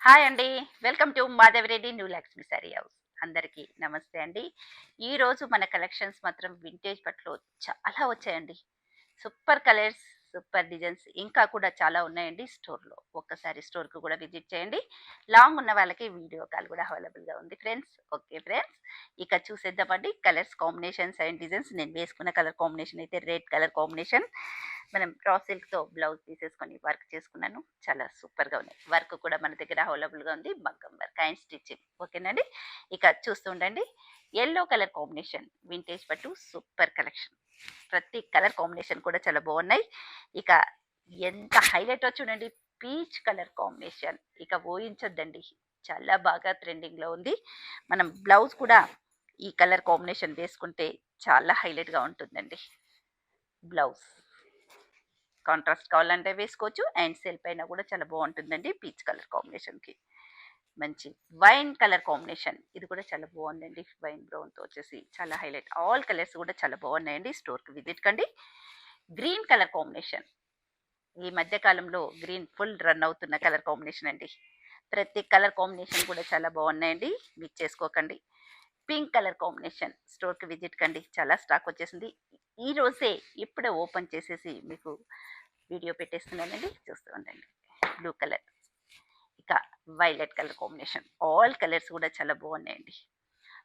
Hi అండి. Welcome to Madhavi Reddy new Lakshmi sorry house. అందరికీ నమస్తే అండి. ఈరోజు మన కలెక్షన్స్ మాత్రం వింటేజ్ బట్టలు చాలా వచ్చాయండి. సూపర్ కలర్స్, సూపర్ డిజైన్స్ ఇంకా కూడా చాలా ఉన్నాయండి స్టోర్‌లో. ఒక్కసారి స్టోర్‌కి కూడా విజిట్ చేయండి. లాంగ్ ఉన్న వాళ్ళకి వీడియో కాల్ కూడా అవైలబుల్‌గా ఉంది ఫ్రెండ్స్. Okay friends. ఇక చూసేద్దామండి కలర్స్ కాంబినేషన్స్ అండ్ డిజైన్స్. నేను వేసుకున్న కలర్ కాంబినేషన్ అయితే రెడ్ కలర్ కాంబినేషన్. మనం రా సిల్క్‌తో బ్లౌజ్ తీసేసుకొని వర్క్ చేసుకున్నాను. చాలా సూపర్‌గా ఉన్నాయి. వర్క్ కూడా మన దగ్గర అవైలబుల్‌గా ఉంది. మగ్గం వర్క్ అండ్ స్టిచ్చింగ్. ఓకేనండి. ఇక చూస్తూ ఉండండి. యెల్లో కలర్ కాంబినేషన్ వింటేజ్ పట్టు సూపర్ కలెక్షన్. ప్రతి కలర్ కాంబినేషన్ కూడా చాలా బాగున్నాయి. ఇక ఎంత హైలైటో చూడండి. పీచ్ కలర్ కాంబినేషన్ ఇక ఊహించొద్దండి. చాలా బాగా ట్రెండింగ్‌లో ఉంది. మనం బ్లౌజ్ కూడా ఈ కలర్ కాంబినేషన్ వేసుకుంటే చాలా హైలైట్‌గా ఉంటుందండి. బ్లౌజ్ కాంట్రాస్ట్ కావాలంటే వేసుకోవచ్చు. అండ్ సెల్ పైన కూడా చాలా బాగుంటుందండి పీచ్ కలర్ కాంబినేషన్‌కి. మంచి వైన్ కలర్ కాంబినేషన్. ఇది కూడా చాలా బాగుందండి. వైన్ బ్రౌన్‌తో వచ్చేసి చాలా హైలైట్. ఆల్ కలర్స్ కూడా చాలా బాగున్నాయండి. స్టోర్‌కి విజిట్ కండి. Green colour combination. ఈ మధ్య కాలంలో గ్రీన్ ఫుల్ రన్ అవుతున్న కలర్ కాంబినేషన్ అండి. ప్రతి కలర్ కాంబినేషన్ కూడా చాలా బాగున్నాయండి. మిస్ చేసుకోకండి. పింక్ కలర్ కాంబినేషన్ స్టోర్‌కి విజిట్ కండి. చాలా స్టాక్ వచ్చేసింది. ఈ రోజే ఇప్పుడే ఓపెన్ చేసేసి మీకు వీడియో పెట్టేస్తున్నానండి. చూస్తూ ఉండండి. బ్లూ కలర్, ఇక violet colour combination. All colours కూడా చాలా బాగున్నాయండి.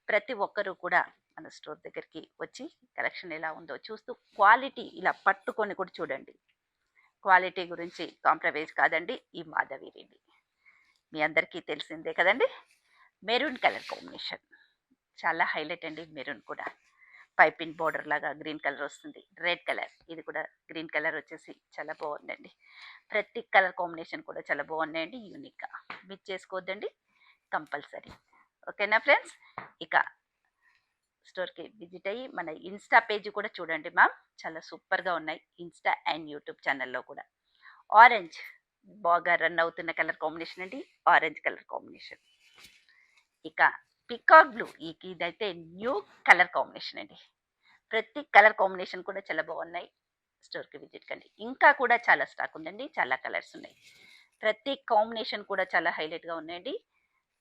ప్రతి ఒక్కరూ కూడా మన స్టోర్ దగ్గరికి వచ్చి కలెక్షన్ ఎలా ఉందో చూస్తూ క్వాలిటీ ఇలా పట్టుకొని కూడా చూడండి. క్వాలిటీ గురించి కాంప్రమైజ్ కాదండి ఈ మాధవి రెడ్డి. మీ అందరికీ తెలిసిందే కదండి. మెరూన్ కలర్ కాంబినేషన్ చాలా హైలైట్ అండి. మెరూన్ కూడా పైపింగ్ బోర్డర్ లాగా గ్రీన్ కలర్ వస్తుంది. రెడ్ కలర్, ఇది కూడా గ్రీన్ కలర్ వచ్చేసి చాలా బాగుందండి. ప్రతి కలర్ కాంబినేషన్ కూడా చాలా బాగున్నాయండి. యూనిక్గా మిస్ చేసుకోవద్దండి కంపల్సరీ. ఓకేనా ఫ్రెండ్స్. ఇక స్టోర్‌కి విజిట్ అయ్యి మన ఇన్స్టా పేజ్ కూడా చూడండి మ్యామ్. చాలా సూపర్‌గా ఉన్నాయి. ఇన్స్టా అండ్ యూట్యూబ్ ఛానల్‌లో కూడా. ఆరెంజ్ బాగా రన్ అవుతున్న కలర్ కాంబినేషన్ అండి. Orange colour combination. ఇక పికాక్ బ్లూ ఇదైతే న్యూ కలర్ కాంబినేషన్ అండి. ప్రతి కలర్ కాంబినేషన్ కూడా చాలా బాగున్నాయి. స్టోర్‌కి విజిట్ కండి. ఇంకా కూడా చాలా స్టాక్ ఉందండి. చాలా కలర్స్ ఉన్నాయి. ప్రతి కాంబినేషన్ కూడా చాలా హైలైట్‌గా ఉన్నాయండి.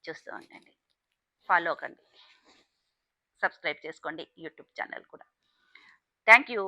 చూస్తూ ఉండండి. ఫాలో కండి. సబ్స్క్రైబ్ చేసుకోండి యూట్యూబ్ ఛానల్ కూడా. Thank you.